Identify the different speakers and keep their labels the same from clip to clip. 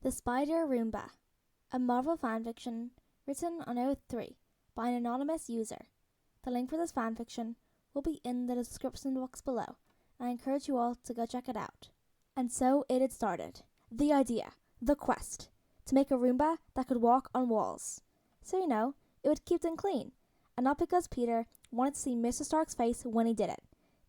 Speaker 1: The Spider Roomba, a Marvel fanfiction written on O3 by an anonymous user. The link for this fanfiction will be in the description box below, and I encourage you all to go check it out. And so it had started. The idea, the quest, to make a Roomba that could walk on walls. So it would keep them clean, and not because Peter wanted to see Mr. Stark's face when he did it.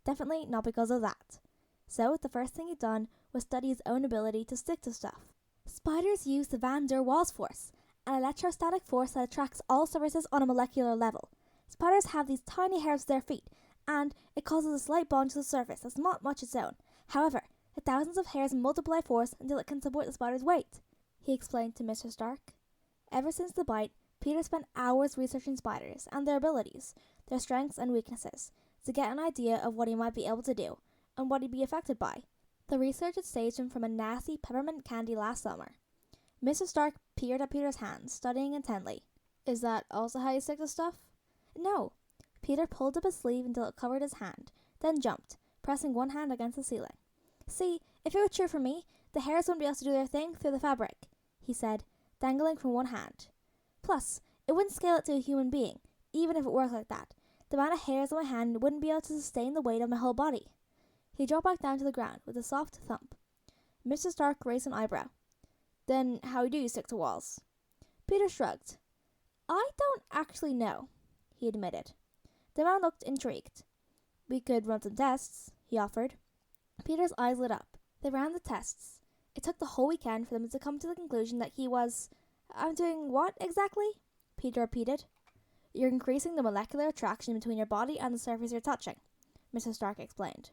Speaker 1: Definitely not because of that. So the first thing he'd done was study his own ability to stick to stuff. Spiders use the Van der Waals force, an electrostatic force that attracts all surfaces on a molecular level. Spiders have these tiny hairs at their feet, and it causes a slight bond to the surface that's not much its own. However, the thousands of hairs multiply force until it can support the spider's weight, he explained to Mr. Stark. Ever since the bite, Peter spent hours researching spiders and their abilities, their strengths and weaknesses, to get an idea of what he might be able to do, and what he'd be affected by. The research had saved him from a nasty peppermint candy last summer. Mr. Stark peered at Peter's hands, studying intently. Is that also how you stick to stuff? No. Peter pulled up his sleeve until it covered his hand, then jumped, pressing one hand against the ceiling. See, if it were true for me, the hairs wouldn't be able to do their thing through the fabric, he said, dangling from one hand. Plus, it wouldn't scale it to a human being, even if it worked like that. The amount of hairs on my hand wouldn't be able to sustain the weight of my whole body. He dropped back down to the ground with a soft thump. Mr. Stark raised an eyebrow. Then how do you stick to walls? Peter shrugged. I don't actually know, he admitted. The man looked intrigued. We could run some tests, he offered. Peter's eyes lit up. They ran the tests. It took the whole weekend for them to come to the conclusion that he was... I'm doing what exactly? Peter repeated. You're increasing the molecular attraction between your body and the surface you're touching, Mr. Stark explained.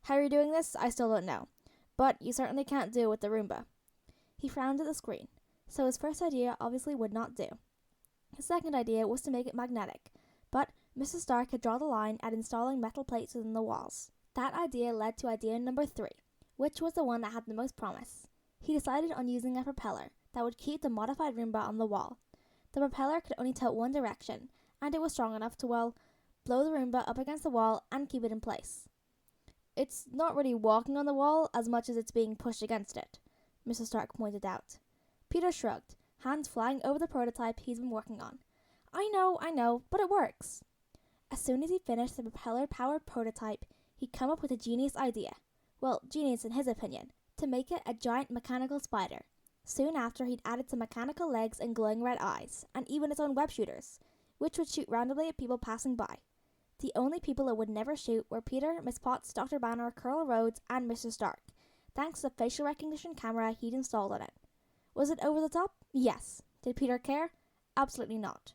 Speaker 1: How you're doing this, I still don't know, but you certainly can't do it with the Roomba. He frowned at the screen, so his first idea obviously would not do. His second idea was to make it magnetic, but Mr. Stark had drawn the line at installing metal plates within the walls. That idea led to idea number 3, which was the one that had the most promise. He decided on using a propeller that would keep the modified Roomba on the wall. The propeller could only tilt one direction, and it was strong enough to, blow the Roomba up against the wall and keep it in place. It's not really walking on the wall as much as it's being pushed against it, Mr. Stark pointed out. Peter shrugged, hands flying over the prototype he's been working on. I know, but it works. As soon as he finished the propeller-powered prototype, he'd come up with a genius idea. Well, genius in his opinion, to make it a giant mechanical spider. Soon after, he'd added some mechanical legs and glowing red eyes, and even its own web shooters, which would shoot randomly at people passing by. The only people it would never shoot were Peter, Miss Potts, Dr. Banner, Colonel Rhodes, and Mr. Stark, thanks to the facial recognition camera he'd installed on it. Was it over the top? Yes. Did Peter care? Absolutely not.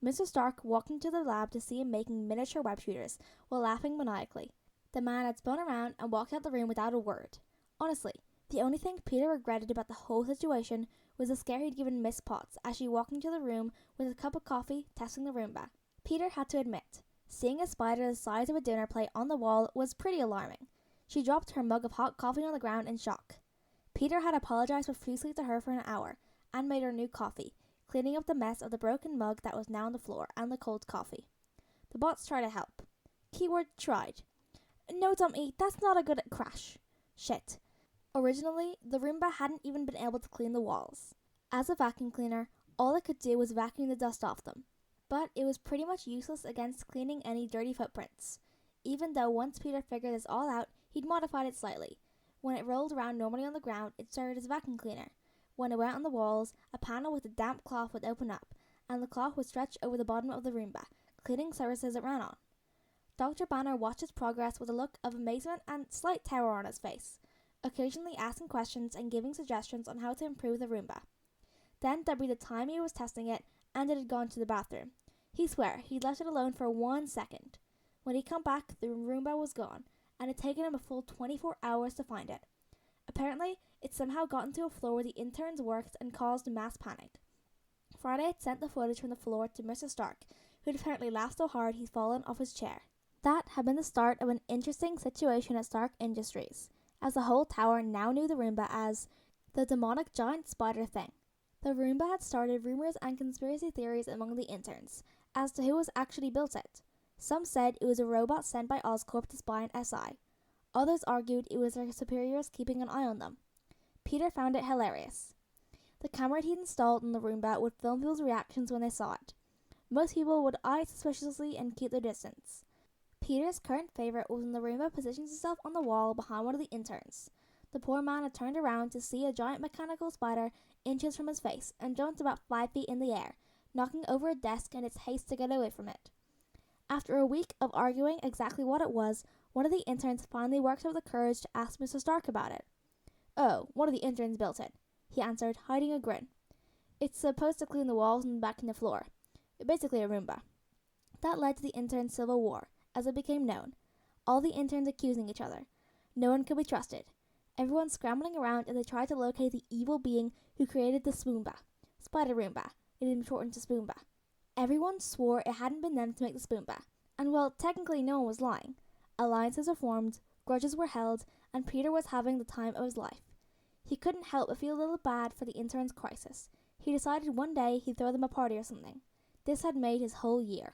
Speaker 1: Mr. Stark walked into the lab to see him making miniature web shooters while laughing maniacally. The man had spun around and walked out the room without a word. Honestly, the only thing Peter regretted about the whole situation was the scare he'd given Miss Potts as she walked into the room with a cup of coffee testing the Roomba. Peter had to admit, seeing a spider the size of a dinner plate on the wall was pretty alarming. She dropped her mug of hot coffee on the ground in shock. Peter had apologized profusely to her for an hour and made her new coffee, cleaning up the mess of the broken mug that was now on the floor and the cold coffee. The bots tried to help. Keyword tried. No, Dummy, that's not a good crash. Shit. Originally, the Roomba hadn't even been able to clean the walls. As a vacuum cleaner, all it could do was vacuum the dust off them. But it was pretty much useless against cleaning any dirty footprints. Even though once Peter figured this all out, he'd modified it slightly. When it rolled around normally on the ground, it served as a vacuum cleaner. When it went on the walls, a panel with a damp cloth would open up, and the cloth would stretch over the bottom of the Roomba, cleaning surfaces it ran on. Dr. Banner watched its progress with a look of amazement and slight terror on his face, occasionally asking questions and giving suggestions on how to improve the Roomba. Then there'd be the time he was testing it, and it had gone to the bathroom. He swore he'd left it alone for 1 second. When he'd come back, the Roomba was gone, and it had taken him a full 24 hours to find it. Apparently, it somehow got into a floor where the interns worked and caused mass panic. Friday had sent the footage from the floor to Mr. Stark, who'd apparently laughed so hard he'd fallen off his chair. That had been the start of an interesting situation at Stark Industries, as the whole tower now knew the Roomba as the demonic giant spider thing. The Roomba had started rumors and conspiracy theories among the interns as to who was actually built it. Some said it was a robot sent by Oscorp to spy on SI. Others argued it was their superiors keeping an eye on them. Peter found it hilarious. The camera he'd installed in the Roomba would film people's reactions when they saw it. Most people would eye it suspiciously and keep their distance. Peter's current favourite was when the Roomba positions itself on the wall behind one of the interns. The poor man had turned around to see a giant mechanical spider inches from his face and jumped about 5 feet in the air, knocking over a desk in its haste to get away from it. After a week of arguing exactly what it was, one of the interns finally worked up the courage to ask Mr. Stark about it. "Oh, one of the interns built it," he answered, hiding a grin. "It's supposed to clean the walls and vacuum the floor. Basically a Roomba." That led to the intern civil war, as it became known. All the interns accusing each other. No one could be trusted. Everyone scrambling around as they tried to locate the evil being who created the Spoomba. Spider Roomba. It had been shortened to Spoomba. Everyone swore it hadn't been them to make the Spoomba. And well, technically no one was lying. Alliances were formed, grudges were held, and Peter was having the time of his life. He couldn't help but feel a little bad for the intern's crisis. He decided one day he'd throw them a party or something. This had made his whole year.